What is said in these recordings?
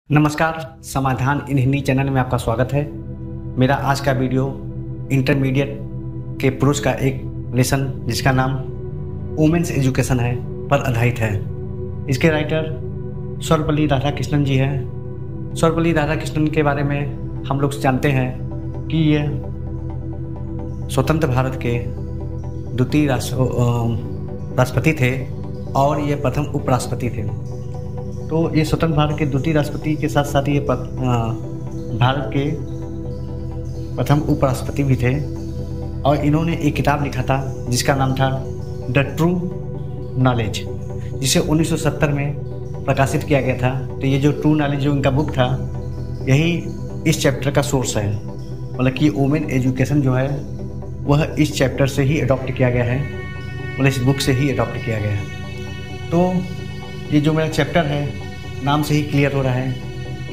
नमस्कार, समाधान इन हिंदी चैनल में आपका स्वागत है। मेरा आज का वीडियो इंटरमीडिएट के पुरुष का एक लेसन जिसका नाम वुमेन्स एजुकेशन है पर आधारित है। इसके राइटर सर्वपल्ली राधाकृष्णन जी हैं। सर्वपल्ली राधाकृष्णन के बारे में हम लोग जानते हैं कि ये स्वतंत्र भारत के द्वितीय राष्ट्रपति थे और ये प्रथम उपराष्ट्रपति थे। तो ये स्वतंत्र भारत के द्वितीय राष्ट्रपति के साथ साथ ये भारत के प्रथम उपराष्ट्रपति भी थे। और इन्होंने एक किताब लिखा था जिसका नाम था द ट्रू नॉलेज, जिसे 1970 में प्रकाशित किया गया था। तो ये जो ट्रू नॉलेज जो इनका बुक था, यही इस चैप्टर का सोर्स है। मतलब कि वुमेन एजुकेशन जो है वह इस चैप्टर से ही अडॉप्ट किया गया है, मतलब इस बुक से ही अडॉप्ट किया गया है। तो ये जो मेरा चैप्टर है, नाम से ही क्लियर हो रहा है,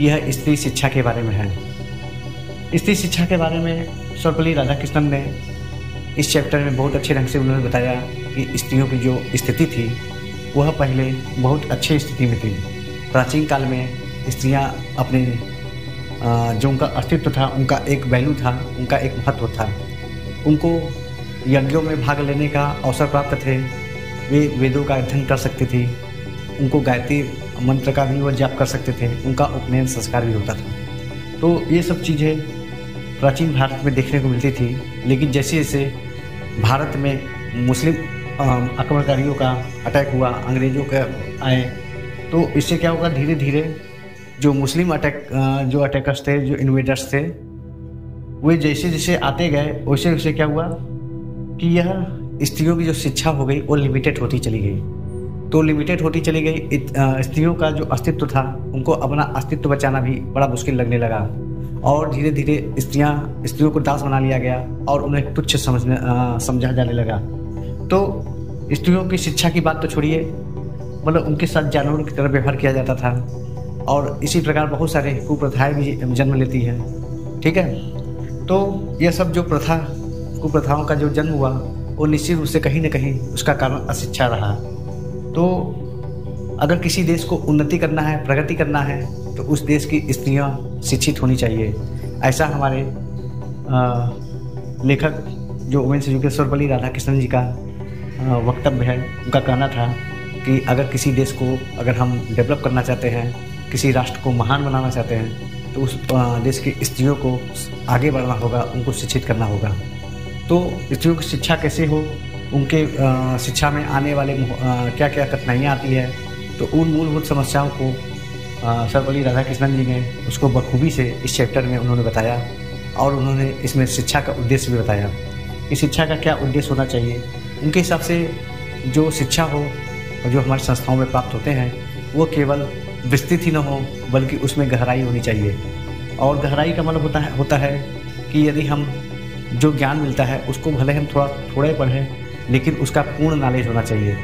यह स्त्री शिक्षा के बारे में है। स्त्री शिक्षा के बारे में सर्वपल्ली राधाकृष्णन ने इस चैप्टर में बहुत अच्छे ढंग से उन्होंने बताया कि स्त्रियों की जो स्थिति थी वह पहले बहुत अच्छी स्थिति में थी। प्राचीन काल में स्त्रियां अपने जो उनका अस्तित्व था, उनका एक वैल्यू था, उनका एक महत्व था। उनको यज्ञों में भाग लेने का अवसर प्राप्त थे, वे वेदों का अध्ययन कर सकती थी, उनको गायत्री मंत्र का भी वह जाप कर सकते थे, उनका उपनयन संस्कार भी होता था। तो ये सब चीज़ें प्राचीन भारत में देखने को मिलती थी। लेकिन जैसे जैसे भारत में मुस्लिम आक्रमणकारियों का अटैक हुआ, अंग्रेज़ों के आए, तो इससे क्या होगा, धीरे धीरे जो मुस्लिम जो अटैकर्स थे, जो इन्वेडर्स थे, वे जैसे जैसे आते गए वैसे वैसे क्या हुआ कि यह स्त्रियों की जो शिक्षा हो गई वो लिमिटेड होती चली गई। तो लिमिटेड होती चली गई, स्त्रियों का जो अस्तित्व था उनको अपना अस्तित्व बचाना भी बड़ा मुश्किल लगने लगा। और धीरे धीरे स्त्रियों को दास बना लिया गया और उन्हें तुच्छ समझा जाने लगा। तो स्त्रियों की शिक्षा की बात तो छोड़िए, मतलब उनके साथ जानवरों की तरह व्यवहार किया जाता था। और इसी प्रकार बहुत सारे कुप्रथाएँ भी जन्म लेती हैं। ठीक है, तो यह सब जो कुप्रथाओं का जो जन्म हुआ वो निश्चित रूप से कहीं ना कहीं उसका कारण अशिक्षा रहा। तो अगर किसी देश को उन्नति करना है, प्रगति करना है, तो उस देश की स्त्रियां शिक्षित होनी चाहिए। ऐसा हमारे लेखक जो वुमेन्स एजुकेशन सर्वपल्ली राधाकृष्णन जी का वक्तव्य है। उनका कहना था कि अगर किसी देश को अगर हम डेवलप करना चाहते हैं, किसी राष्ट्र को महान बनाना चाहते हैं, तो उस देश की स्त्रियों को आगे बढ़ना होगा, उनको शिक्षित करना होगा। तो स्त्रियों की शिक्षा कैसे हो, उनके शिक्षा में आने वाले क्या क्या कठिनाइयाँ आती है, तो उन मूलभूत समस्याओं को सर्वपल्ली राधाकृष्णन जी ने उसको बखूबी से इस चैप्टर में उन्होंने बताया। और उन्होंने इसमें शिक्षा का उद्देश्य भी बताया कि शिक्षा का क्या उद्देश्य होना चाहिए। उनके हिसाब से जो शिक्षा हो, जो हमारी संस्थाओं में प्राप्त होते हैं, वो केवल विस्तृत ही न हो बल्कि उसमें गहराई होनी चाहिए। और गहराई का मतलब होता है कि यदि हम जो ज्ञान मिलता है उसको भले हम थोड़ा पढ़ें, लेकिन उसका पूर्ण नॉलेज होना चाहिए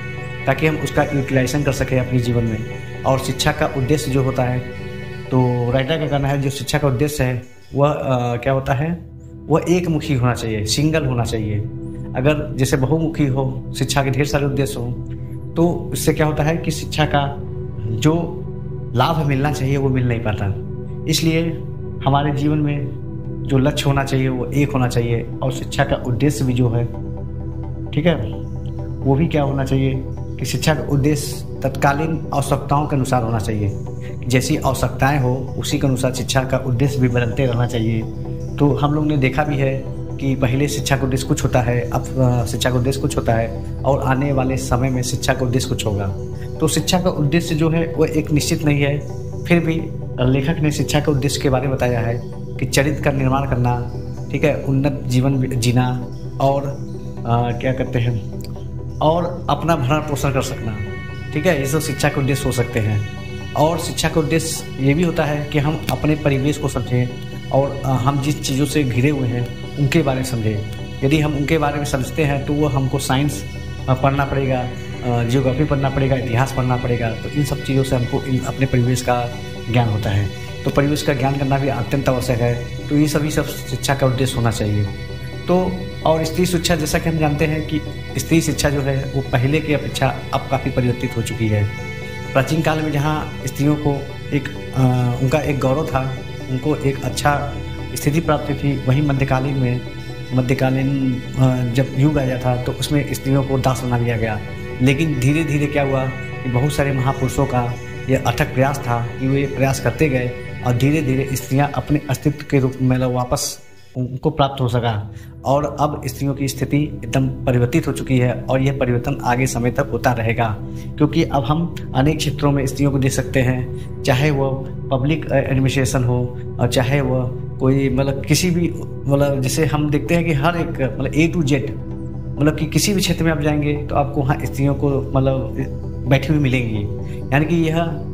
ताकि हम उसका यूटिलाइजेशन कर सकें अपने जीवन में। और शिक्षा का उद्देश्य जो होता है, तो राइटर का कहना है जो शिक्षा का उद्देश्य है वह क्या होता है, वह एक मुखी होना चाहिए, सिंगल होना चाहिए। अगर जैसे बहुमुखी हो, शिक्षा के ढेर सारे उद्देश्य हों, तो इससे क्या होता है कि शिक्षा का जो लाभ मिलना चाहिए वो मिल नहीं पाता। इसलिए हमारे जीवन में जो लक्ष्य होना चाहिए वो एक होना चाहिए। और शिक्षा का उद्देश्य भी जो है, ठीक है, वो भी क्या होना चाहिए कि शिक्षा का उद्देश्य तत्कालीन आवश्यकताओं के अनुसार होना चाहिए। जैसी आवश्यकताएं हो उसी के अनुसार शिक्षा का उद्देश्य भी बदलते रहना चाहिए। तो हम लोग ने देखा भी है कि पहले शिक्षा का उद्देश्य कुछ होता है, अब शिक्षा का उद्देश्य कुछ होता है, और आने वाले समय में शिक्षा का उद्देश्य कुछ होगा। तो शिक्षा का उद्देश्य जो है वो एक निश्चित नहीं है। फिर भी लेखक ने शिक्षा के उद्देश्य के बारे में बताया है कि चरित्र का निर्माण करना, ठीक है, उन्नत जीवन जीना, और क्या करते हैं, और अपना भरण पोषण कर सकना। ठीक है, ये सब शिक्षा के उद्देश्य हो सकते हैं। और शिक्षा का उद्देश्य ये भी होता है कि हम अपने परिवेश को समझें और हम जिस चीज़ों से घिरे हुए हैं उनके बारे में समझें। यदि हम उनके बारे में समझते हैं तो वो हमको साइंस पढ़ना पड़ेगा, जियोग्राफी पढ़ना पड़ेगा, इतिहास पढ़ना पड़ेगा। तो इन सब चीज़ों से हमको अपने परिवेश का ज्ञान होता है। तो परिवेश का ज्ञान करना भी अत्यंत आवश्यक है। तो ये सभी सब शिक्षा का उद्देश्य होना चाहिए। तो और स्त्री शिक्षा, जैसा कि हम जानते हैं कि स्त्री शिक्षा जो है वो पहले की अपेक्षा अब काफ़ी परिवर्तित हो चुकी है। प्राचीन काल में जहाँ स्त्रियों को एक उनका एक गौरव था, उनको एक अच्छा स्थिति प्राप्त थी। वहीं मध्यकालीन जब युग आया था तो उसमें स्त्रियों को दास बना दिया गया। लेकिन धीरे धीरे क्या हुआ कि बहुत सारे महापुरुषों का यह अथक प्रयास था कि वे प्रयास करते गए और धीरे धीरे स्त्रियां अपने अस्तित्व के रूप में वापस उनको प्राप्त हो सका। और अब स्त्रियों की स्थिति एकदम परिवर्तित हो चुकी है और यह परिवर्तन आगे समय तक होता रहेगा, क्योंकि अब हम अनेक क्षेत्रों में स्त्रियों को देख सकते हैं, चाहे वह पब्लिक एडमिनिस्ट्रेशन हो और चाहे वह कोई किसी भी जैसे हम देखते हैं कि हर एक A to Z कि किसी भी क्षेत्र में आप जाएंगे तो आपको वहाँ स्त्रियों को बैठी हुई मिलेंगी। यानी कि यह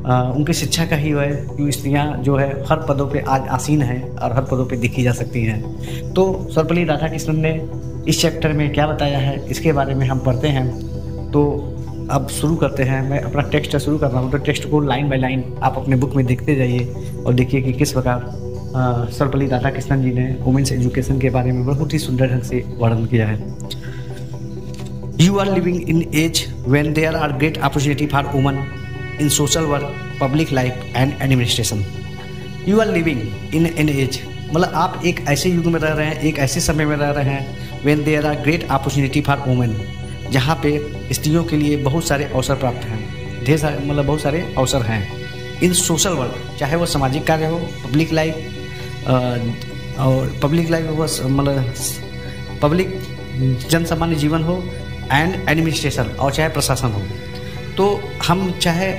उनकी शिक्षा का ही है कि स्त्रियां जो है हर पदों पे आज आसीन हैं और हर पदों पे देखी जा सकती हैं। तो सर्वपल्ली राधाकृष्णन ने इस चैप्टर में क्या बताया है इसके बारे में हम पढ़ते हैं। तो अब शुरू करते हैं। मैं अपना टेक्स्ट शुरू कर रहा हूँ, तो टेक्स्ट को लाइन बाय लाइन आप अपने बुक में देखते जाइए और देखिए कि किस प्रकार सर्वपल्ली राधाकृष्णन जी ने वुमेन्स एजुकेशन के बारे में बहुत ही सुंदर ढंग से वर्णन किया है। You are living in age when there are great opportunity for women in social work, public life and administration. You are living in an age, आप एक ऐसे युग में रह रहे हैं, एक ऐसे समय में रह रहे हैं when there are great opportunity for women, जहाँ पे स्त्रियों के लिए बहुत सारे अवसर प्राप्त हैं, ढेर सारे बहुत सारे अवसर हैं। इन सोशल वर्क, चाहे वो सामाजिक कार्य हो, पब्लिक लाइफ और पब्लिक लाइफ हो पब्लिक जन सामान्य जीवन हो, एंड एडमिनिस्ट्रेशन और चाहे प्रशासन हो। तो हम चाहे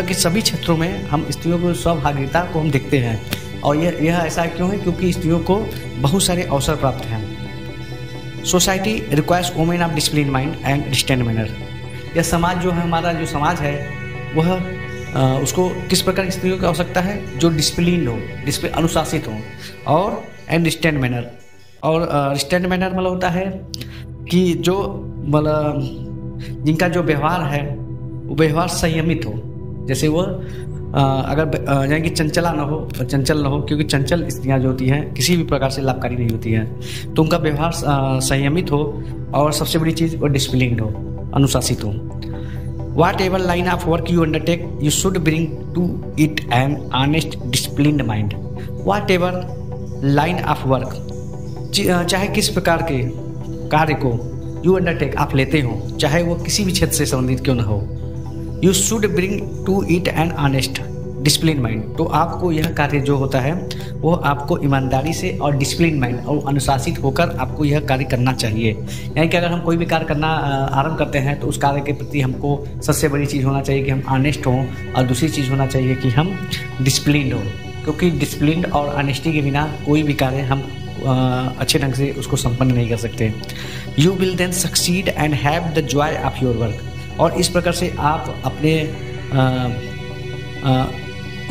कि सभी क्षेत्रों में हम स्त्रियों को सहभागिता को हम देखते हैं। और यह ऐसा क्यों है? क्योंकि स्त्रियों को बहुत सारे अवसर प्राप्त हैं। Society requires women of discipline mind and restraint manner. यह समाज जो है, हमारा जो समाज है वह उसको किस प्रकार की स्त्रियों की आवश्यकता है? जो डिसिप्लिन हो, अनुशासित हो और एंड रिस्ट्रेंट मैनर। और रिस्ट्रेंट मैनर होता है कि जो जिनका जो व्यवहार है वो व्यवहार संयमित हो। जैसे वो अगर यानी कि चंचल ना हो, क्योंकि चंचल स्त्रियां जो होती हैं किसी भी प्रकार से लाभकारी नहीं होती हैं। तो उनका व्यवहार संयमित हो और सबसे बड़ी चीज़ वो डिसिप्लिन्ड हो, अनुशासित हो। Whatever line of work you undertake you should bring to it an honest disciplined mind. Whatever line of work, चाहे किस प्रकार के कार्य को यू अंडरटेक आप लेते हो, चाहे वो किसी भी क्षेत्र से संबंधित क्यों ना हो, you should bring to it an honest discipline mind. तो आपको यह कार्य जो होता है वो आपको ईमानदारी से और डिसिप्लिन माइंड और अनुशासित होकर आपको यह कार्य करना चाहिए। यानी कि अगर हम कोई भी कार्य करना आरंभ करते हैं तो उस कार्य के प्रति हमको सबसे बड़ी चीज़ होना चाहिए कि हम ऑनेस्ट हों, और दूसरी चीज़ होना चाहिए कि हम डिसिप्लिन्ड हों, क्योंकि डिसिप्लिन और ऑनेस्टी के बिना कोई भी कार्य हम अच्छे ढंग से उसको संपन्न नहीं कर सकते। You will then succeed and have the joy of your work. और इस प्रकार से आप अपने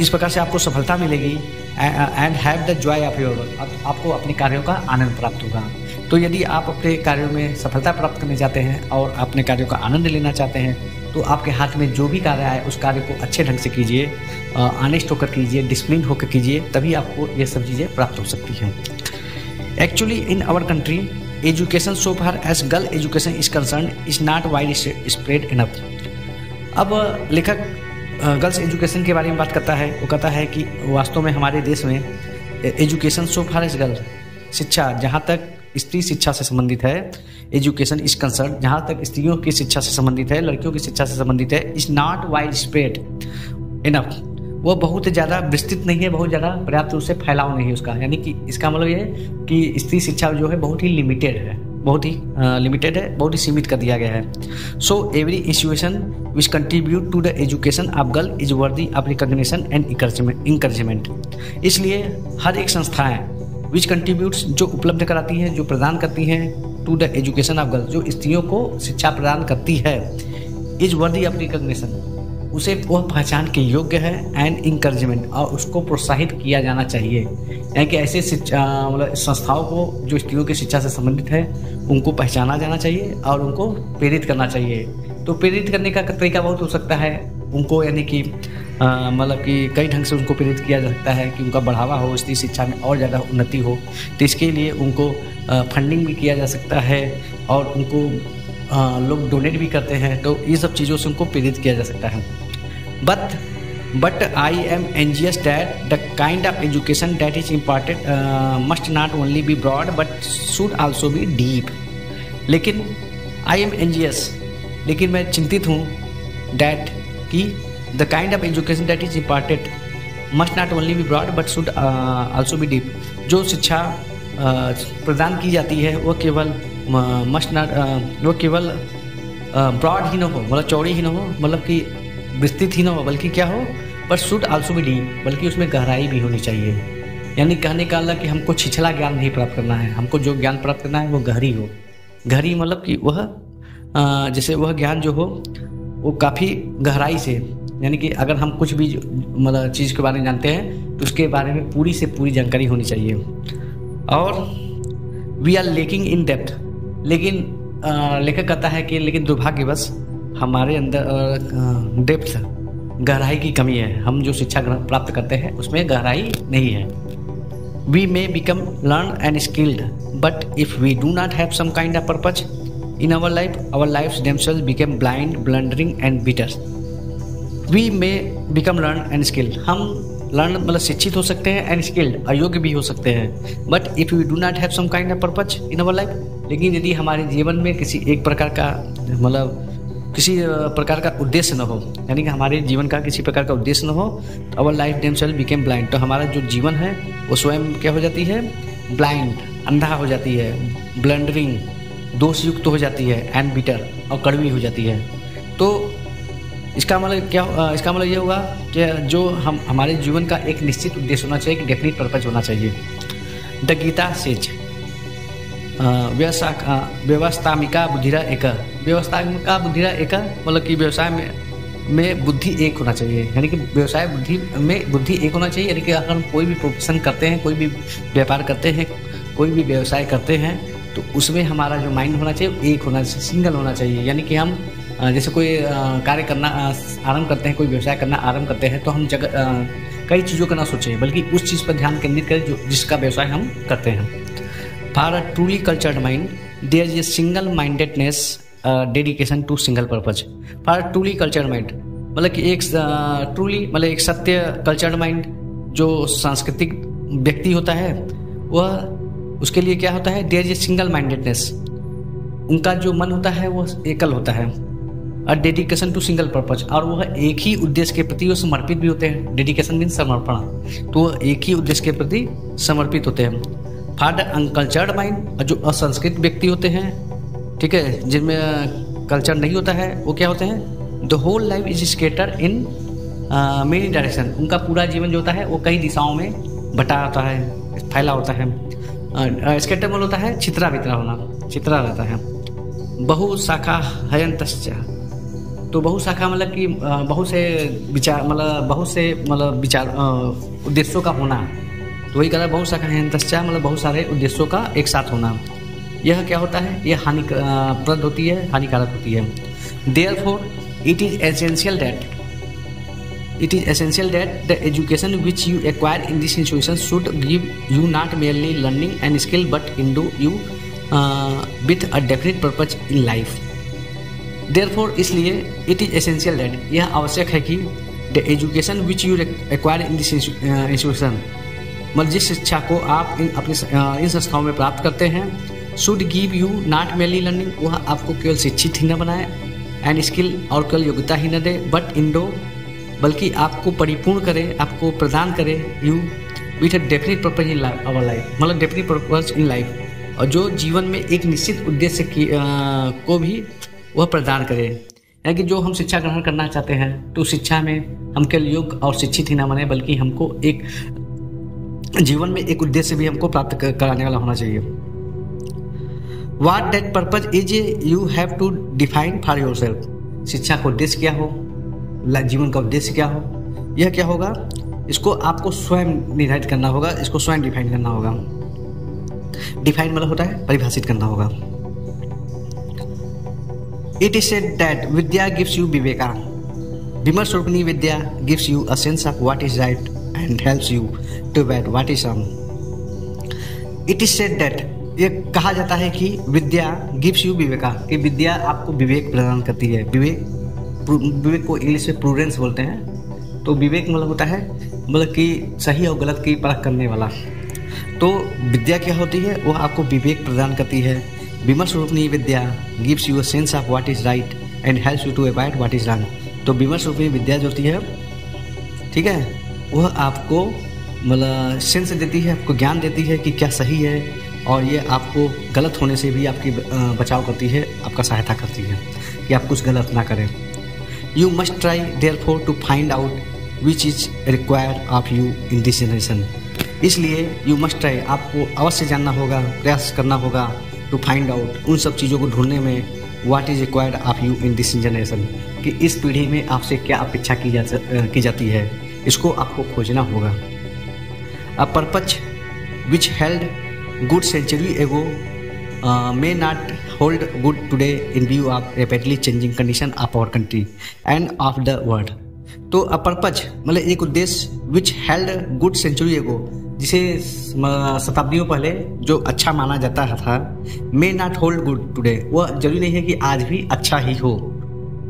इस प्रकार से आपको सफलता मिलेगी and have the joy of your work. आपको अपने कार्यों का आनंद प्राप्त होगा। तो यदि आप अपने कार्यों में सफलता प्राप्त करने चाहते हैं और अपने कार्यों का आनंद लेना चाहते हैं तो आपके हाथ में जो भी कार्य आए उस कार्य को अच्छे ढंग से कीजिए, ऑनेस्ट होकर कीजिए, डिसिप्लिन होकर कीजिए, तभी आपको ये सब चीज़ें प्राप्त हो सकती हैं। Actually, in our country, education so far as girl education is concerned is not widespread enough. अब लेखक गर्ल्स एजुकेशन के बारे में बात करता है। वो कहता है कि वास्तव में हमारे देश में education so far as girl, शिक्षा जहाँ तक स्त्री शिक्षा से संबंधित है, एजुकेशन इज कंसर्न जहाँ तक स्त्रियों की शिक्षा से संबंधित है, लड़कियों की शिक्षा से संबंधित है, is not wide spread enough. वो बहुत ज़्यादा विस्तृत नहीं है, बहुत ज़्यादा पर्याप्त रूप से फैलाव नहीं है उसका। यानी कि इसका मतलब ये है कि स्त्री शिक्षा जो है बहुत ही लिमिटेड है, बहुत ही सीमित कर दिया गया है। So every institution which contribute to the education of girl is worthy of recognition and encouragement. इसलिए हर एक संस्थाएं विच कंट्रीब्यूट्स जो उपलब्ध कराती हैं, जो प्रदान करती हैं to the education of girl, जो स्त्रियों को शिक्षा प्रदान करती है, इज वर्दी ऑफ रिकॉग्निशन, उसे वह पहचान के योग्य है, एंड इंकरेजमेंट, और उसको प्रोत्साहित किया जाना चाहिए। यानी कि ऐसे संस्थाओं को जो स्त्रियों की शिक्षा से संबंधित है उनको पहचाना जाना चाहिए और उनको प्रेरित करना चाहिए। तो प्रेरित करने का तरीका बहुत हो सकता है उनको, यानी कि कि कई ढंग से उनको प्रेरित किया जा सकता है कि उनका बढ़ावा हो, स्त्री शिक्षा में और ज़्यादा उन्नति हो। तो इसके लिए उनको फंडिंग भी किया जा सकता है और उनको लोग डोनेट भी करते हैं। तो ये सब चीज़ों से उनको प्रेरित किया जा सकता है। But But I am envious that the kind of education that is imparted must not only be broad but should also be deep. लेकिन I am envious, लेकिन मैं चिंतित हूँ that कि the kind of education that is imparted must not only be broad but should also be deep. जो शिक्षा प्रदान की जाती है वो केवल वो केवल ब्रॉड ही ना हो, मतलब चौड़ी ही ना हो, मतलब कि विस्तृत ही ना हो, बल्कि क्या हो, पर शुड आल्सो भी डीप, बल्कि उसमें गहराई भी होनी चाहिए। यानी कहने का मतलब कि हमको छिछला ज्ञान नहीं प्राप्त करना है, हमको जो ज्ञान प्राप्त करना है वो गहरी हो। गहरी मतलब कि वह जैसे वह ज्ञान जो हो वो काफ़ी गहराई से, यानी कि अगर हम कुछ भी मतलब चीज़ के बारे में जानते हैं तो उसके बारे में पूरी से पूरी जानकारी होनी चाहिए। और we are lacking in depth, लेकिन लेखक कहता है कि लेकिन दुर्भाग्यवश हमारे अंदर डेप्थ, गहराई की कमी है। हम जो शिक्षा प्राप्त करते हैं उसमें गहराई नहीं है। We may become learned and skilled but if we do not have some kind of purpose in our life themselves become blind, blundering and bitter. We may become learned and skilled, हम learned मतलब शिक्षित हो सकते हैं, and skilled अयोग्य भी हो सकते हैं। But if we do not have some kind of purpose in our life, लेकिन यदि हमारे जीवन में किसी एक प्रकार का मतलब किसी प्रकार का उद्देश्य न हो, यानी कि हमारे जीवन का किसी प्रकार का उद्देश्य न हो, तो our life themselves become blind, तो हमारा जो जीवन है वो स्वयं क्या हो जाती है, ब्लाइंड, अंधा हो जाती है, ब्लंडरिंग, दोषयुक्त हो जाती है, एंड बिटर, और कड़वी हो जाती है। तो इसका मतलब क्या, इसका मतलब ये होगा कि जो हमारे जीवन का एक निश्चित उद्देश्य होना चाहिए, एक डेफिनिट पर्पज होना चाहिए। द गीता सेज व्यवस्थामिका बुद्धिरा एक, व्यवस्थामिका बुद्धिरा एक मतलब कि व्यवसाय में बुद्धि एक होना चाहिए, यानी कि व्यवसाय बुद्धि में बुद्धि एक होना चाहिए। यानी कि अगर हम कोई भी प्रोफेशन करते हैं, कोई भी व्यापार करते हैं, कोई भी व्यवसाय करते हैं, तो उसमें हमारा जो माइंड होना चाहिए एक होना चाहिए, सिंगल होना चाहिए। यानी कि हम जैसे कोई कार्य करना आरंभ करते हैं, कोई व्यवसाय करना आरंभ करते हैं, तो हम कई चीज़ों का ना सोचें, बल्कि उस चीज़ पर ध्यान केंद्रित करें जिसका व्यवसाय हम करते हैं। For a truly cultured mind there is a single mindedness, dedication to single purpose. For a truly cultured mind मतलब कि एक ट्रूली मतलब एक सत्य कल्चर्ड माइंड, जो सांस्कृतिक व्यक्ति होता है, वह उसके लिए क्या होता है, there is a single mindedness, उनका जो मन होता है वो एकल होता है। और डेडिकेशन टू सिंगल पर्पज, और वह एक ही उद्देश्य के प्रति वो समर्पित भी होते हैं। डेडिकेशन मीन समर्पण, तो वह एक ही उद्देश्य के प्रति समर्पित होते हैं। फॉर द अनकल्चर्ड माइंड, जो असंस्कृत व्यक्ति होते हैं, ठीक है, जिनमें कल्चर नहीं होता है, वो क्या होते हैं, the whole life is scattered in many direction, उनका पूरा जीवन जो होता है वो कई दिशाओं में बटा होता है, फैला होता है। स्केटर मतलब होता है छितरा बितरा होना, छितरा रहता है। बहुशाखा हयंतश्च, तो बहुशाखा मतलब कि बहुत से विचार मतलब विचार उद्देश्यों का होना, तो वही कह रहा है बहुशाखा हयंतश्च मतलब बहुत सारे उद्देश्यों का एक साथ होना। यह क्या होता है, यह हानिप्रद होती है, हानिकारक होती है। Therefore it is essential that the education which you acquire in this institution should give you not merely learning and skill but Indu you with a definite purpose in life. Therefore इसलिए इट इज एसेंशियल दैट, यह आवश्यक है कि the education which you acquire in this institution मतलब जिस शिक्षा को आप इन संस्थाओं में प्राप्त करते हैं, should give you not merely learning, वह आपको केवल शिक्षित ही न बनाए, एंड स्किल और केवल योग्यता ही न दे, बट इंडो बल्कि आपको परिपूर्ण करे, आपको प्रदान करे, you with a definite purpose in our life, मतलब डेफिनेट पर्पज इन लाइफ, और जो जीवन में एक निश्चित उद्देश्य को भी वह प्रदान करे। यानी कि जो हम शिक्षा ग्रहण करना चाहते हैं, तो शिक्षा में हम केवल योग्य और शिक्षित ही न बने, बल्कि हमको एक जीवन में एक उद्देश्य भी हमको प्राप्त कराने वाला होना चाहिए। What that purpose is you have to define for yourself, शिक्षा का उद्देश्य क्या हो, जीवन का उद्देश्य क्या हो, यह क्या होगा, इसको आपको स्वयं निर्धारित करना होगा, इसको स्वयं डिफाइन करना होगा। डिफाइन मतलब होता है परिभाषित करना होगा। It is said that Vidya gives you Viveka, विमर्श रूपिणी विद्या gives you a sense of what is right and helps you to bear what is wrong. It is said that, ये कहा जाता है कि विद्या गिव्स यू विवेका, कि विद्या आपको विवेक प्रदान करती है। विवेक को इंग्लिश में प्रूडेंस बोलते हैं। तो विवेक मतलब होता है मतलब कि सही और गलत की परख करने वाला। तो विद्या क्या होती है, वो आपको विवेक प्रदान करती है। Vimarsha rupini vidya gives you a sense of what is right and helps you to avoid what is wrong. तो विमर्श रूपनी विद्या जो होती है, ठीक है, वह आपको मतलब सेंस देती है, आपको ज्ञान देती है कि क्या सही है, और ये आपको गलत होने से भी आपकी बचाव करती है, आपका सहायता करती है कि आप कुछ गलत ना करें। You must try therefore to find out which is required of you in this generation. इसलिए यू मस्ट ट्राई, आपको अवश्य जानना होगा, प्रयास करना होगा, टू फाइंड आउट, उन सब चीज़ों को ढूंढने में, what is required of you in this generation, कि इस पीढ़ी में आपसे क्या अपेक्षा की जाती है, इसको आपको खोजना होगा। A purpose which held good century ago may not hold good today in view of rapidly changing condition of our country and of the world। तो a purpose मतलब एक उद्देश्य which held good century ago, जिसे शताब्दियों पहले जो अच्छा माना जाता था, may not hold good today, वह जरूरी नहीं है कि आज भी अच्छा ही हो,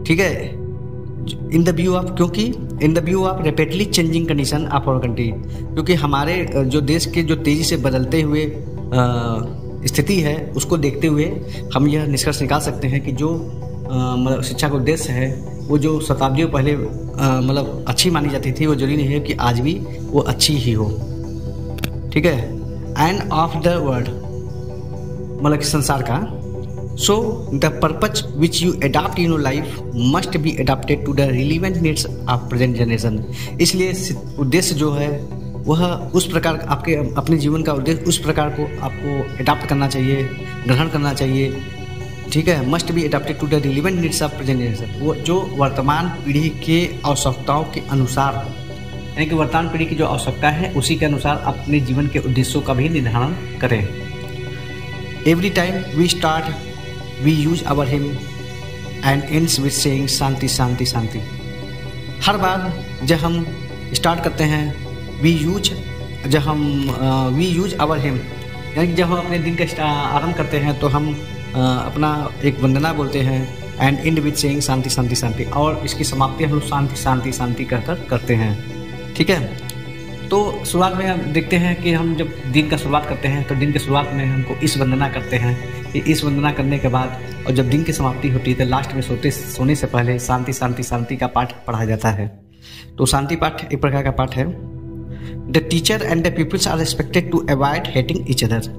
ठीक है। इन द व्यू ऑफ, क्योंकि in the view of rapidly changing condition of our country, क्योंकि हमारे जो देश के जो तेज़ी से बदलते हुए स्थिति है, उसको देखते हुए हम यह निष्कर्ष निकाल सकते हैं कि जो मतलब शिक्षा का उद्देश्य है, वो जो शताब्दियों पहले मतलब अच्छी मानी जाती थी, वो जरूरी नहीं है कि आज भी वो अच्छी ही हो, ठीक है। एंड ऑफ द वर्ल्ड मतलब संसार का। So the purpose which you adopt in your life must be adopted to the relevant needs of present generation. इसलिए उद्देश्य जो है वह उस प्रकार, आपके अपने जीवन का उद्देश्य उस प्रकार को आपको अडॉप्ट करना चाहिए, ग्रहण करना चाहिए, ठीक है। Must be adopted to the relevant needs of present generation, वो जो वर्तमान पीढ़ी के आवश्यकताओं के अनुसार, यानी कि वर्तमान पीढ़ी की जो आवश्यकता है उसी के अनुसार अपने जीवन के उद्देश्यों का भी निर्धारण करें। Every time we start we use our hymn and ends with saying shanti shanti shanti. हर बार जब हम स्टार्ट करते हैं वी यूज आवर हिम, यानी कि जब हम अपने दिन का आरंभ करते हैं तो हम अपना एक वंदना बोलते हैं, and and with saying shanti shanti शांति, और इसकी समाप्ति हम लोग शांति शांति शांति कहकर करते हैं, ठीक है। तो शुरुआत में हम देखते हैं कि हम जब दिन का शुरुआत करते हैं तो दिन की शुरुआत में हमको इस वंदना करते हैं। इस वंदना करने के बाद और जब दिन की समाप्ति होती है तो लास्ट में सोने से पहले शांति शांति शांति का पाठ पढ़ाया जाता है। तो शांति पाठ एक प्रकार का पाठ है। The teacher and the peoples are expected to avoid hating each other.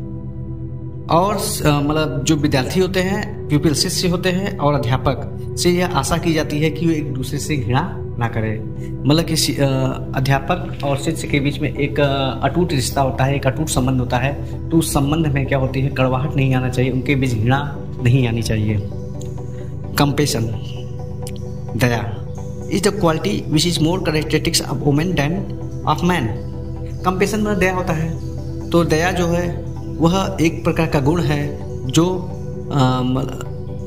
और मतलब जो विद्यार्थी होते हैं, पीपल शिष्य होते हैं, और अध्यापक से यह आशा की जाती है कि वो एक दूसरे से घृणा ना करे। मतलब कि अध्यापक और शिष्य के बीच में एक अटूट रिश्ता होता है, एक अटूट संबंध होता है। तो उस संबंध में क्या होती है, कड़वाहट नहीं आना चाहिए, उनके बीच घृणा नहीं आनी चाहिए। कंपेशन, दया is the quality which is more characteristics of women than of man. Compassion में दया होता है, तो दया जो है वह एक प्रकार का गुण है जो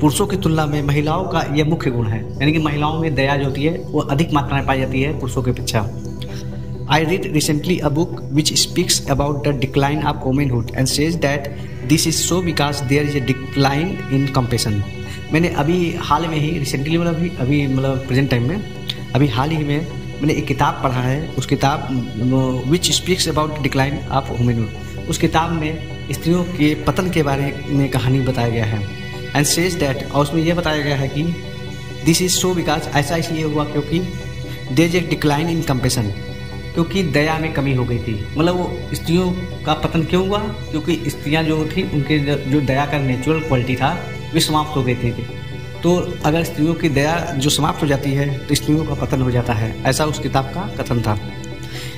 पुरुषों की तुलना में महिलाओं का यह मुख्य गुण है। यानी कि महिलाओं में दया जो होती है वो अधिक मात्रा में पाई जाती है पुरुषों के अपेक्षा। I read recently a book which speaks about the decline of womanhood and says that this is so because there is a decline in compassion. मैंने अभी हाल में ही रिसेंटली मतलब अभी मतलब प्रेजेंट टाइम में अभी हाल ही में मैंने एक किताब पढ़ा है। उस किताब which speaks about decline of womanhood, उस किताब में स्त्रियों के पतन के बारे में कहानी बताया गया है। एंड सेज दैट, और उसमें यह बताया गया है कि दिस इज सो बिकॉज, ऐसा इसलिए हुआ क्योंकि there is a decline in compassion, क्योंकि दया में कमी हो गई थी। मतलब वो स्त्रियों का पतन क्यों हुआ, क्योंकि स्त्रियां जो थी उनके जो दया का नेचुरल क्वालिटी था वे समाप्त हो गई थी। तो अगर स्त्रियों की दया जो समाप्त हो जाती है तो स्त्रियों का पतन हो जाता है, ऐसा उस किताब का कथन था।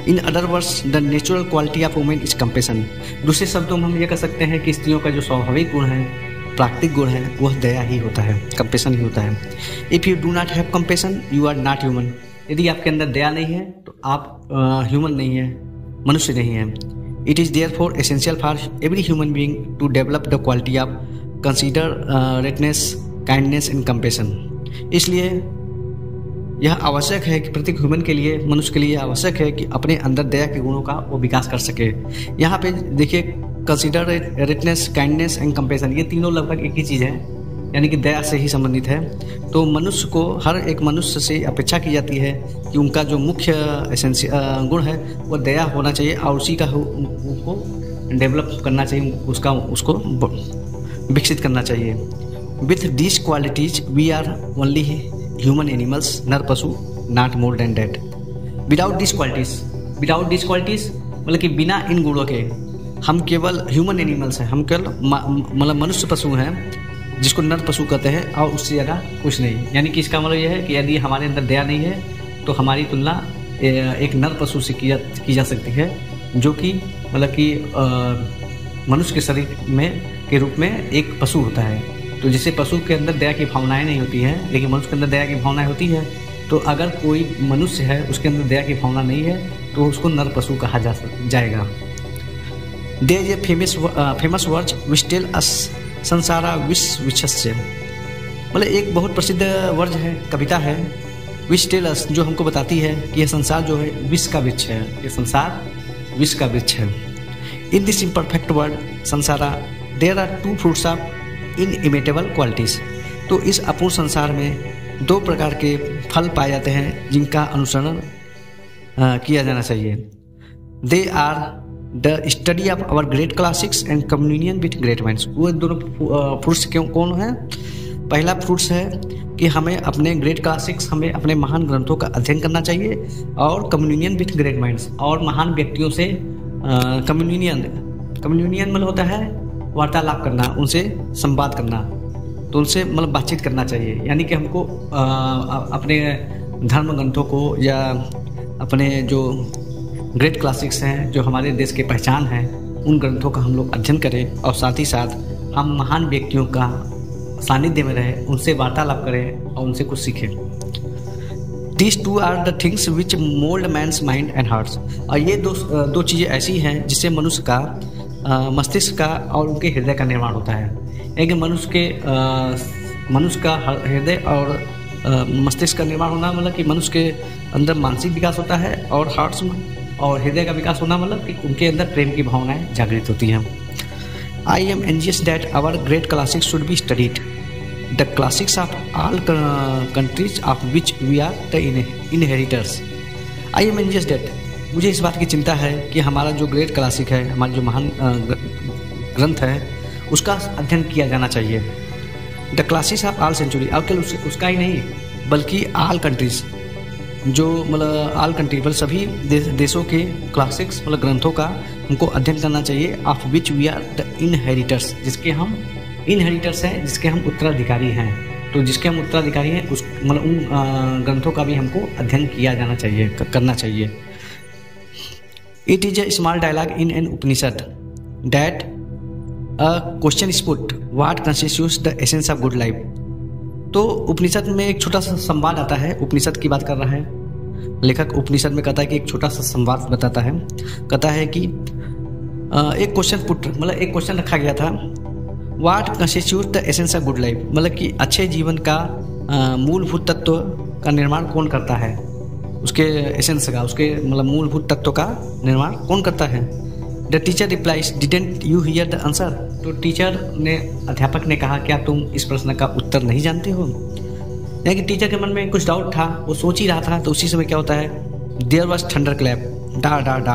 In other words the natural quality of women is compassion. दूसरे शब्दों में हम ये कह सकते हैं कि स्त्रियों का जो स्वाभाविक गुण है, प्राकृतिक गुण है, वह दया ही होता है, कंपेशन ही होता है। If you do not have compassion you are not human. यदि आपके अंदर दया नहीं है तो आप ह्यूमन नहीं है, मनुष्य नहीं है। It is therefore essential for every human being to develop the quality of considerateness, kindness and compassion. इसलिए यह आवश्यक है कि प्रत्येक ह्यूमन के लिए, मनुष्य के लिए आवश्यक है कि अपने अंदर दया के गुणों का वो विकास कर सके। यहाँ पे देखिए कंसीडरेटनेस, काइंडनेस एंड कंपेशन, ये तीनों लगभग एक ही चीज़ है। यानी कि दया से ही संबंधित है। तो मनुष्य को, हर एक मनुष्य से अपेक्षा की जाती है कि उनका जो मुख्य गुण है वो दया होना चाहिए और उसी का उसको डेवलप करना चाहिए, उसको विकसित करना चाहिए। With this qualities we are only human animals, नर पशु, not more than that. Without this qualities मतलब कि बिना इन गुणों के हम केवल ह्यूमन एनिमल्स हैं, हम केवल मतलब मनुष्य पशु हैं जिसको नर पशु कहते हैं और उससे ज़्यादा कुछ नहीं। यानी कि इसका मतलब यह है कि यदि हमारे अंदर दया नहीं है तो हमारी तुलना एक नर पशु से की जा सकती है, जो कि मतलब कि मनुष्य के शरीर में के रूप में एक पशु होता है। तो जैसे पशु के अंदर दया की भावनाएं नहीं होती हैं, लेकिन मनुष्य के अंदर दया की भावनाएं होती है। तो अगर कोई मनुष्य है उसके अंदर दया की भावना नहीं है तो उसको नर पशु कहा जाएगा। There is a famous word which tell us संसारा विश्वस्य, मतलब एक बहुत प्रसिद्ध वर्ड है, कविता है, विच टेल अस, जो हमको बताती है कि यह संसार जो है विष का वृक्ष है, ये संसार विष का वृक्ष है। In this imperfect world samsara there are two fruits of inimitable qualities. तो इस अपूर्ण संसार में दो प्रकार के फल पाए जाते हैं जिनका अनुसरण किया जाना चाहिए। They are the study of our great classics and communion with great minds. वो दोनों फ्रूट्स कौन है? पहला फ्रूट्स है कि हमें अपने ग्रेट क्लासिक्स, हमें अपने महान ग्रंथों का अध्ययन करना चाहिए, और कम्युनियन विथ ग्रेट माइंड्स, और महान व्यक्तियों से कम्युनियन मतलब होता है वार्तालाप करना, उनसे संवाद करना, तो उनसे मतलब बातचीत करना चाहिए। यानी कि हमको अपने धर्म ग्रंथों को या अपने जो ग्रेट क्लासिक्स हैं, जो हमारे देश के पहचान हैं, उन ग्रंथों का हम लोग अध्ययन करें, और साथ ही साथ हम महान व्यक्तियों का सानिध्य में रहें, उनसे वार्तालाप करें और उनसे कुछ सीखें। These two are the things which mold man's mind and hearts। और ये दो चीज़ें ऐसी हैं जिससे मनुष्य का मस्तिष्क का और उनके हृदय का निर्माण होता है। एक मनुष्य का हृदय और मस्तिष्क का निर्माण होना मतलब कि मनुष्य के अंदर मानसिक विकास होता है, और हार्ट्स और हृदय का विकास होना मतलब कि उनके अंदर प्रेम की भावनाएं जागृत होती हैं। I am anxious that our great classics should be studied, the classics of all countries of which we are the inheritors. I am anxious that, मुझे इस बात की चिंता है कि हमारा जो ग्रेट क्लासिक है, हमारे जो महान ग्रंथ है, उसका अध्ययन किया जाना चाहिए। The classics of all century, और केवल उसका ही नहीं बल्कि ऑल कंट्रीज, जो मतलब ऑल कंट्री मतलब सभी देशों के क्लासिक्स मतलब ग्रंथों का हमको अध्ययन करना चाहिए। Of which we are the inheritors, जिसके हम इनहेरिटर्स हैं, जिसके हम उत्तराधिकारी हैं। तो जिसके हम उत्तराधिकारी हैं उस मतलब उन ग्रंथों का भी हमको अध्ययन किया जाना चाहिए, करना चाहिए। It is a small dialogue in an Upanishad that a question is put, what constitutes the essence of good life. तो उपनिषद में एक छोटा सा संवाद आता है, उपनिषद की बात कर रहा है लेखक, उपनिषद में कहता है कि एक छोटा सा संवाद बताता है, कहता है कि एक क्वेश्चन पुट मतलब एक क्वेश्चन रखा गया था, what constitute the essence of good life, मतलब कि अच्छे जीवन का मूलभूत तत्व का निर्माण कौन करता है, उसके एसेंस का, उसके मतलब मूलभूत तत्व का निर्माण कौन करता है। The teacher replies, didn't you hear the answer. तो टीचर ने, अध्यापक ने कहा, क्या तुम इस प्रश्न का उत्तर नहीं जानते हो। यानी कि टीचर के मन में कुछ डाउट था, वो सोच ही रहा था। तो उसी समय क्या होता है, देयर वॉज थंडर क्लैप, डा डा डा।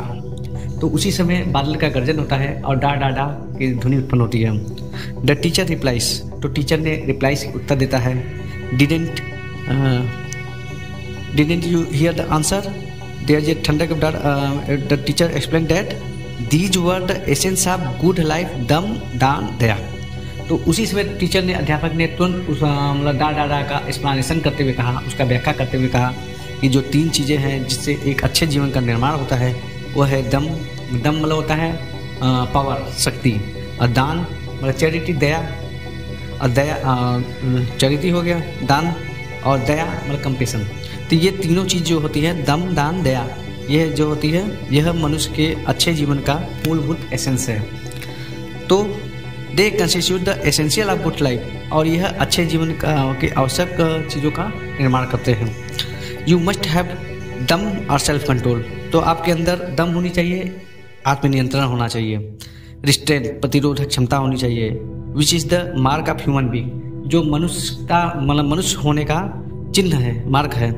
तो उसी समय बादल का गर्जन होता है और डा डा डा की ध्वनि उत्पन्न होती है। द टीचर रिप्लाइज, तो टीचर ने रिप्लाइज उत्तर देता है, didn't you hear the answer, there is a thunder clap. The teacher explain that these were the essence of good life, दम दान दया। तो उसी समय टीचर ने, अध्यापक ने तुरंत उस मतलब डा डा डा का एक्सप्लेनेशन करते हुए कहा, उसका व्याख्या करते हुए कहा कि जो 3 चीज़ें हैं जिससे एक अच्छे जीवन का निर्माण होता है वो है दम मतलब होता है पावर, शक्ति, और दान मतलब चैरिटी, दया, और दया चैरिटी हो गया, दान, और दया मतलब कंपेशन। तो ये तीनों चीज़ जो होती है, दम दान दया, यह जो होती है, यह मनुष्य के अच्छे जीवन का मूलभूत एसेंस है। तो दे constitute the essential of good life, और यह अच्छे जीवन के आवश्यक चीज़ों का निर्माण करते हैं। यू मस्ट हैव दम और सेल्फ कंट्रोल, तो आपके अंदर दम होनी चाहिए, आत्मनियंत्रण होना चाहिए, रिस्ट्रेंट प्रतिरोधक क्षमता होनी चाहिए, which is the mark of human being, जो मनुष्य का मतलब मनुष्य होने का चिन्ह है, मार्ग है।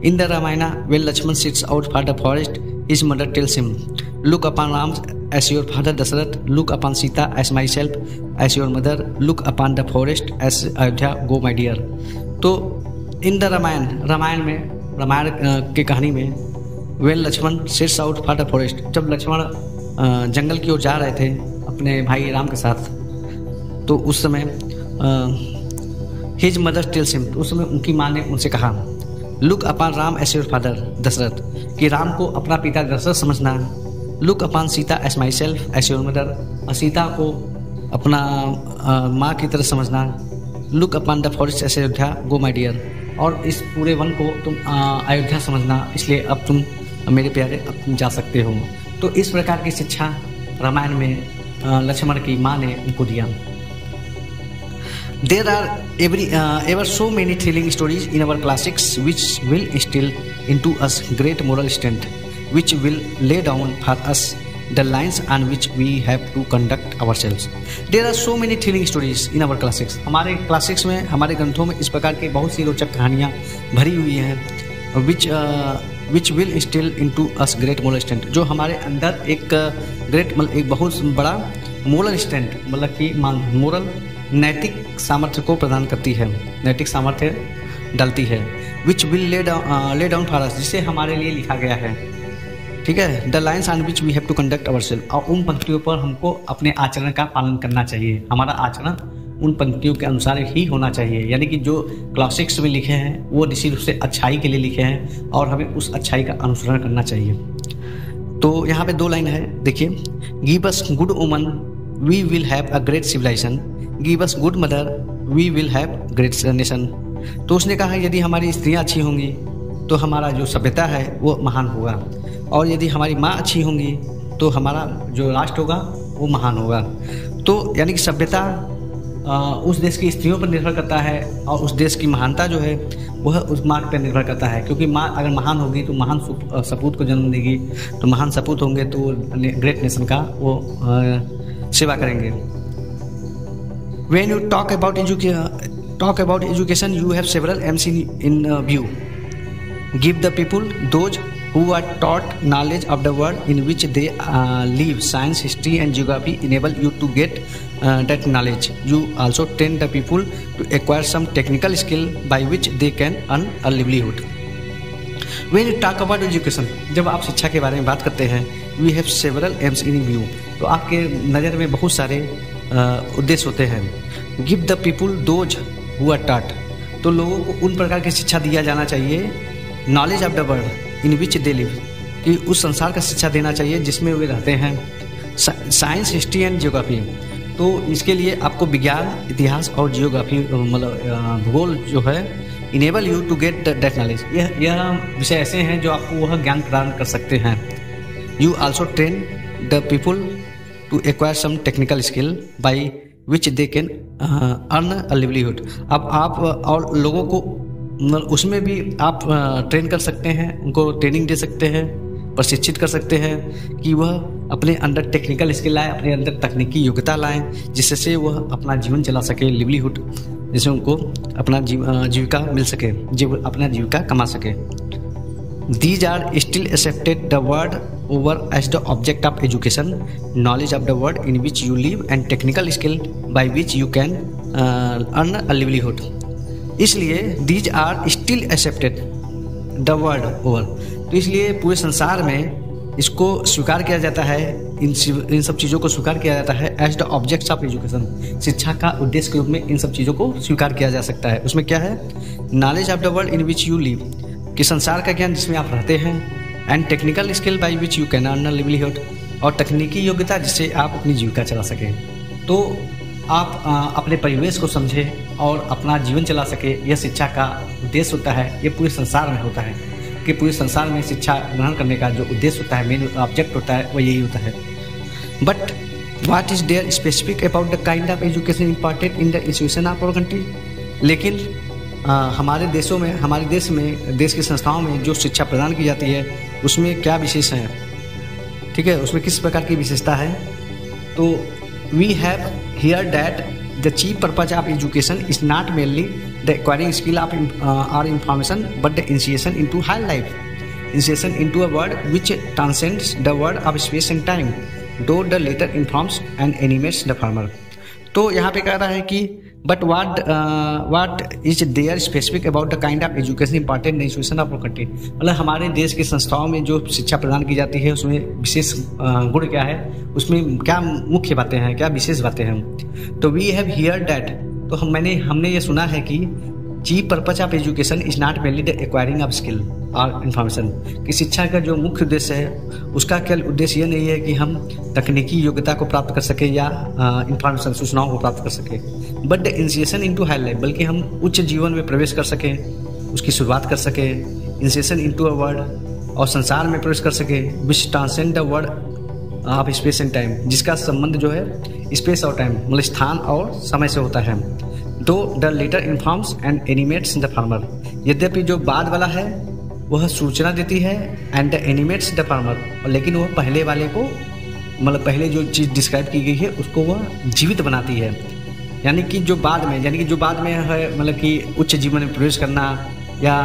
In the Ramayana when Lakshman sets out for the forest, his mother tells him, look upon Ram as your father Dasarath, look upon Sita as myself, as your mother, look upon the forest as Ayodhya, go my dear। तो in the Ramayan की कहानी में when Lakshman sets out for the forest, जब लक्ष्मण जंगल की ओर जा रहे थे अपने भाई राम के साथ, तो उस समय हिज मदर टेल्स हिम, तो उस समय उनकी माँ ने उनसे कहा, look upon Ram as your father Dashrath, कि राम को अपना पिता दशरथ समझना। Look upon Sita as my self as your mother, और सीता को अपना माँ की तरह समझना। Look upon the forest as Ayodhya, go my dear, और इस पूरे वन को तुम अयोध्या समझना, इसलिए अब तुम मेरे प्यारे अब तुम जा सकते हो। तो इस प्रकार की शिक्षा रामायण में लक्ष्मण की माँ ने उनको दिया। There are ever so many thrilling stories in our classics which will instill into us great moral strength, which will lay down for us the lines on which we have to conduct ourselves. There are so many thrilling stories in our classics. हमारे classics में, हमारे ग्रंथों में इस प्रकार की बहुत सी रोचक कहानियाँ भरी हुई हैं, which will instill into us great moral strength, जो हमारे अंदर एक एक बहुत बड़ा moral strength मतलब कि मोरल नैतिक सामर्थ्य को प्रदान करती है, नैतिक सामर्थ्य डालती है। Which will lay down for us, जिसे हमारे लिए लिखा गया है, ठीक है। The lines on which we have to conduct our self, और उन पंक्तियों पर हमको अपने आचरण का पालन करना चाहिए। हमारा आचरण उन पंक्तियों के अनुसार ही होना चाहिए, यानी कि जो क्लासिक्स में लिखे हैं वो निश्चित रूप से अच्छाई के लिए लिखे हैं और हमें उस अच्छाई का अनुसरण करना चाहिए। तो यहाँ पे 2 लाइन है, देखिए, give us good woman we will have a great civilization, give us good mother we will have great nation. तो उसने कहा यदि हमारी स्त्रियाँ अच्छी होंगी तो हमारा जो सभ्यता है वो महान होगा, और यदि हमारी माँ अच्छी होंगी तो हमारा जो राष्ट्र होगा वो महान होगा। तो यानी कि सभ्यता उस देश की स्त्रियों पर निर्भर करता है, और उस देश की महानता जो है वह उस माँ पर निर्भर करता है, क्योंकि माँ अगर महान होगी तो महान सपूत को जन्म देगी, तो महान सपूत होंगे तो ग्रेट नेशन का वो सेवा करेंगे। When you talk about education, you have several aims in view. Give the people, those who are taught knowledge of the world in which they live. Science, history, and geography enable you to get that knowledge. You also train the people to acquire some technical skill by which they can earn a livelihood. When you talk about education, जब आप शिक्षा के बारे में बात करते हैं, we have several aims in view, तो आपके नज़र में बहुत सारे उद्देश्य होते हैं। Give the people those who are taught, तो लोगों को उन प्रकार की शिक्षा दिया जाना चाहिए। Knowledge of the world in which they live, कि उस संसार का शिक्षा देना चाहिए जिसमें वे रहते हैं। साइंस, हिस्ट्री एंड जियोग्राफी, तो इसके लिए आपको विज्ञान, इतिहास और जियोग्राफी मतलब भूगोल जो है, enable you to get that knowledge, यह विषय ऐसे हैं जो आपको वह ज्ञान प्रदान कर सकते हैं। You also train the people to acquire some technical skill by which they can earn a livelihood। अब आप और लोगों को उसमें भी आप ट्रेन कर सकते हैं, उनको ट्रेनिंग दे सकते हैं, प्रशिक्षित कर सकते हैं कि वह अपने अंदर टेक्निकल स्किल लाएँ, अपने अंदर तकनीकी योग्यता लाएँ, जिससे वह अपना जीवन चला सके, लिवलीहुड, जिससे उनको अपना जीविका मिल सके, अपना जीविका कमा सके। These are still accepted the world over as the object of education, knowledge of the world in which you live and technical skill by which you can earn a livelihood। इसलिए these are still accepted the world over, तो इसलिए पूरे संसार में इसको स्वीकार किया जाता है, इन सब चीज़ों को स्वीकार किया जाता है as the objects of education, शिक्षा का उद्देश्य के रूप में इन सब चीज़ों को स्वीकार किया जा सकता है। उसमें क्या है, knowledge of the world in which you live, कि संसार का ज्ञान जिसमें आप रहते हैं, and technical skill by which you can earn a livelihood, और तकनीकी योग्यता जिससे आप अपनी जीविका चला सकें। तो आप अपने परिवेश को समझें और अपना जीवन चला सके, यह शिक्षा का उद्देश्य होता है। ये पूरे संसार में होता है कि पूरे संसार में शिक्षा ग्रहण करने का जो उद्देश्य होता है, मेन ऑब्जेक्ट होता है, वह यही होता है। But what is there specific about the kind of education imparted in the institution of our country, लेकिन हमारे देशों में, हमारे देश में, देश की संस्थाओं में जो शिक्षा प्रदान की जाती है उसमें क्या विशेष है, ठीक है, उसमें किस प्रकार की विशेषता है। तो we have here that the chief purpose of education is not mainly the acquiring skill of or information but the initiation into higher life, initiation into a world which transcends the world of space and time, though the latter informs and animates the former. तो यहाँ पे कह रहा है कि but what is there specific about the kind of education important institution of country. मतलब हमारे देश की संस्थाओं में जो शिक्षा प्रदान की जाती है उसमें विशेष गुण क्या है, उसमें क्या मुख्य बातें हैं, क्या विशेष बातें हैं। तो वी हैव हियर दैट, तो हमने ये सुना है कि chief purpose of education is not mainly the acquiring of skill और इन्फॉर्मेशन, कि शिक्षा का जो मुख्य उद्देश्य है उसका केवल उद्देश्य ये नहीं है कि हम तकनीकी योग्यता को प्राप्त कर सके या इन्फॉर्मेशन सूचनाओं को प्राप्त कर सके, but the initiation into higher life, बल्कि हम उच्च जीवन में प्रवेश कर सकें, उसकी शुरुआत कर सके, इनिशिएशन इनटू अ वर्ल्ड, और संसार में प्रवेश कर सके, which transcend the world of space and time, जिसका संबंध जो है स्पेस और टाइम मतलब स्थान और समय से होता है। Though the latter informs and animates the farmer, यद्यपि जो बाद वाला है वह सूचना देती है and the animates the farmer, लेकिन वह पहले वाले को मतलब पहले जो चीज़ डिस्क्राइब की गई है उसको वह जीवित बनाती है। यानी कि जो बाद में है मतलब कि उच्च जीवन में प्रवेश करना या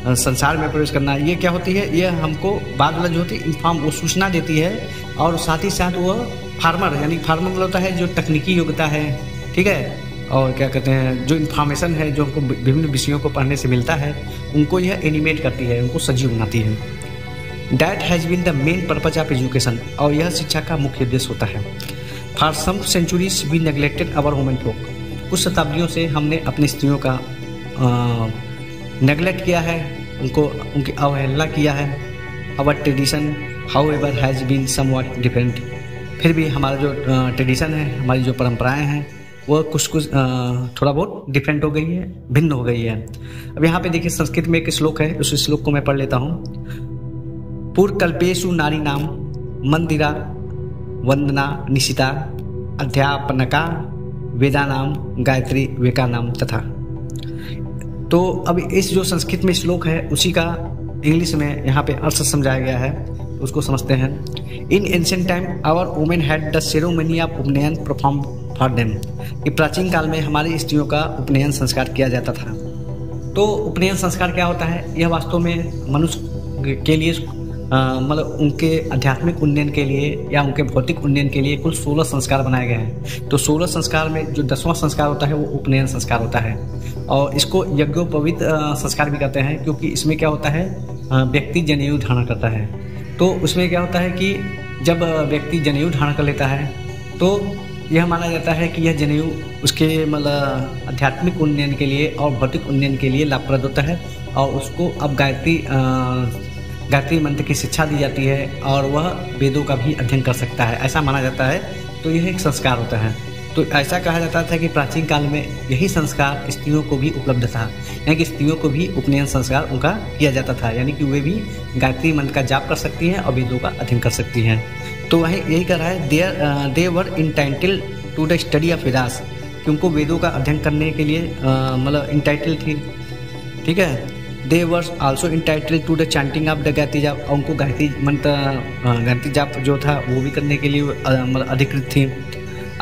संसार में प्रवेश करना, ये क्या होती है, ये हमको बाद वाला जो होती है इन्फॉर्म वो सूचना देती है, और साथ ही साथ वह फार्मर यानी फार्मर मतलब होता है जो तकनीकी योग्यता है, ठीक है, और क्या कहते हैं जो इन्फॉर्मेशन है जो हमको विभिन्न विषयों को पढ़ने से मिलता है उनको यह एनिमेट करती है, उनको सजीव बनाती है। That has been the main purpose of education, और यह शिक्षा का मुख्य उद्देश्य होता है। For some centuries we neglected our women folk, कुछ शताब्दियों से हमने अपनी स्त्रियों का नेग्लेक्ट किया है, उनकी अवहेलना किया है। Our tradition however has been somewhat different, फिर भी हमारा जो ट्रेडिशन है, हमारी जो परंपराएं हैं वह कुछ थोड़ा बहुत डिफरेंट हो गई है, भिन्न हो गई है। अब यहाँ पे देखिए संस्कृत में एक श्लोक है, उस श्लोक को मैं पढ़ लेता हूँ। पूर्वकल्पेषु नारी नाम मंदिरा वंदना निशिता अध्यापनका वेदानाम गायत्री वेका नाम तथा। तो अब इस जो संस्कृत में श्लोक है उसी का इंग्लिश में यहाँ पे अर्थ समझाया गया है, उसको समझते हैं। In ancient time our women had the ceremony of upanayana perform for them, कि प्राचीन काल में हमारी स्त्रियों का उपनयन संस्कार किया जाता था। तो उपनयन संस्कार क्या होता है, यह वास्तव में मनुष्य के लिए मतलब उनके आध्यात्मिक उन्नयन के लिए या उनके भौतिक उन्नयन के लिए कुल 16 संस्कार बनाए गए हैं। तो 16 संस्कार में जो 10वां संस्कार होता है वो उपनयन संस्कार होता है, और इसको यज्ञोपवीत संस्कार भी कहते हैं, क्योंकि इसमें क्या होता है व्यक्ति जनेऊ धारण करता है। तो उसमें क्या होता है कि जब व्यक्ति जनेऊ धारण कर लेता है तो यह माना जाता है कि यह जनेऊ उसके मतलब आध्यात्मिक उन्नयन के लिए और भौतिक उन्नयन के लिए लाभप्रद होता है, और उसको अब गायत्री मंत्र की शिक्षा दी जाती है और वह वेदों का भी अध्ययन कर सकता है, ऐसा माना जाता है। तो यह एक संस्कार होता है। तो ऐसा कहा जाता था कि प्राचीन काल में यही संस्कार स्त्रियों को भी उपलब्ध था, यानी कि स्त्रियों को भी उपनयन संस्कार उनका किया जाता था, यानी कि वे भी गायत्री मंत्र का जाप कर सकती हैं और वेदों का अध्ययन कर सकती हैं। तो वही यही कर रहा है, they were entitled to the study of Vedas, कि उनको वेदों का अध्ययन करने के लिए मतलब इंटाइटल थी, ठीक है। They were also entitled to the chanting of the Gayatri jaap, और उनको गायत्री मंत्र गायत्री जाप जो था वो भी करने के लिए मतलब अधिकृत थी।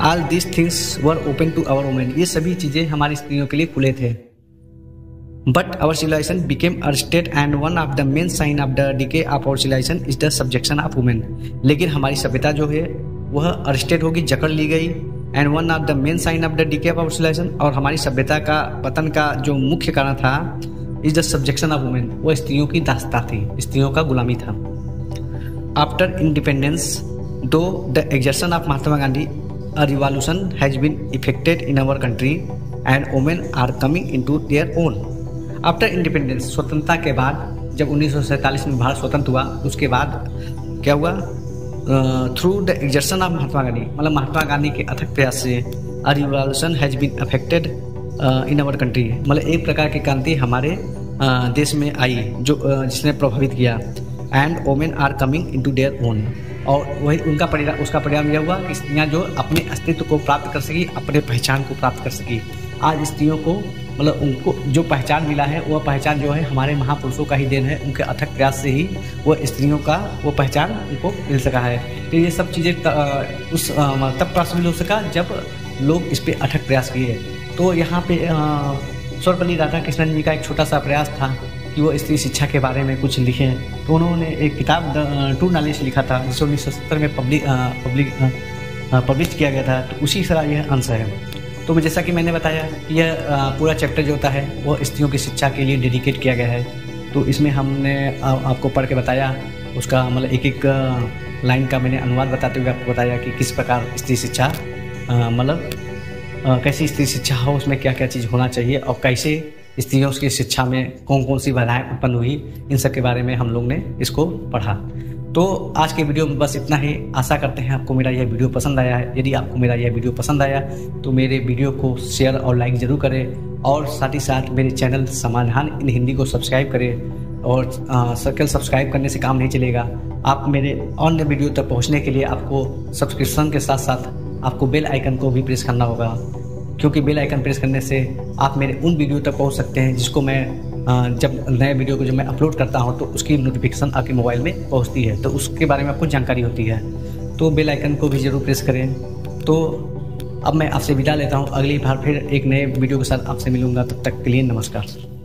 All this things were open to our women, ये सभी चीज़ें हमारी स्त्रियों के लिए खुले थे। But our civilization became arrested and one of the main sign of the decay of our civilization is the subjection of women, लेकिन हमारी सभ्यता जो है वह अरेस्टेड होगी, जकड़ ली गई। And one of the main sign of the decay of our civilization, और हमारी सभ्यता का पतन का जो मुख्य कारण था is the subjection of women, वह स्त्रियों की दासता थी, स्त्रियों का गुलामी था। आफ्टर इंडिपेंडेंस दो the exertion of Mahatma Gandhi a revolution has been effected in our country and women are coming into their own. After independence, स्वतंत्रता के बाद जब 1947 में भारत स्वतंत्र हुआ, उसके बाद क्या हुआ, through the exertion of Mahatma Gandhi, मतलब महात्मा गांधी के अथक प्रयास से a revolution has been affected in our country, मतलब एक प्रकार की क्रांति हमारे देश में आई जो जिसने प्रभावित किया। And women are coming into their own, और वही उनका परिणाम, उसका परिणाम यह हुआ कि स्त्रियाँ जो अपने अस्तित्व को प्राप्त कर सकी, अपने पहचान को प्राप्त कर सकी। आज स्त्रियों को मतलब उनको जो पहचान मिला है वह पहचान जो है हमारे महापुरुषों का ही देन है, उनके अथक प्रयास से ही वह स्त्रियों का वो पहचान उनको मिल सका है। तो ये सब चीज़ें उस तब पॉसिबल हो सका जब लोग इस पर अथक प्रयास किए। तो यहाँ पे सर्वपल्ली राधाकृष्णन जी का एक छोटा सा प्रयास था कि वो स्त्री शिक्षा के बारे में कुछ लिखें। तो उन्होंने एक किताब ट्रू नॉलेज लिखा था, जिसे 1970 में पब्लिश किया गया था। तो उसी तरह यह अंश है। तो जैसा कि मैंने बताया कि यह पूरा चैप्टर जो होता है वो स्त्रियों की शिक्षा के लिए डेडिकेट किया गया है। तो इसमें हमने आपको पढ़ के बताया, उसका मतलब एक एक लाइन का मैंने अनुवाद बताते हुए आपको बताया कि किस प्रकार स्त्री शिक्षा मतलब कैसी स्त्री शिक्षा हो, उसमें क्या क्या चीज़ होना चाहिए और कैसे स्त्रियों की शिक्षा में कौन कौन सी बाधाएं उत्पन्न हुई, इन सब के बारे में हम लोग ने इसको पढ़ा। तो आज के वीडियो में बस इतना ही। आशा करते हैं आपको मेरा यह वीडियो पसंद आया है। यदि आपको मेरा यह वीडियो पसंद आया तो मेरे वीडियो को शेयर और लाइक ज़रूर करें और साथ ही साथ मेरे चैनल समाधान इन हिंदी को सब्सक्राइब करें। और सर्कल सब्सक्राइब करने से काम नहीं चलेगा। आप मेरे अन्य वीडियो तक पहुँचने के लिए आपको सब्सक्रिप्शन के साथ साथ आपको बेल आइकन को भी प्रेस करना होगा, क्योंकि बेल आइकन प्रेस करने से आप मेरे उन वीडियो तक पहुंच सकते हैं जिसको मैं जब नए वीडियो को जब मैं अपलोड करता हूं तो उसकी नोटिफिकेशन आपके मोबाइल में पहुंचती है, तो उसके बारे में आपको जानकारी होती है। तो बेल आइकन को भी ज़रूर प्रेस करें। तो अब मैं आपसे विदा लेता हूं। अगली बार फिर एक नए वीडियो के साथ आपसे मिलूंगा। तब तक के लिए नमस्कार।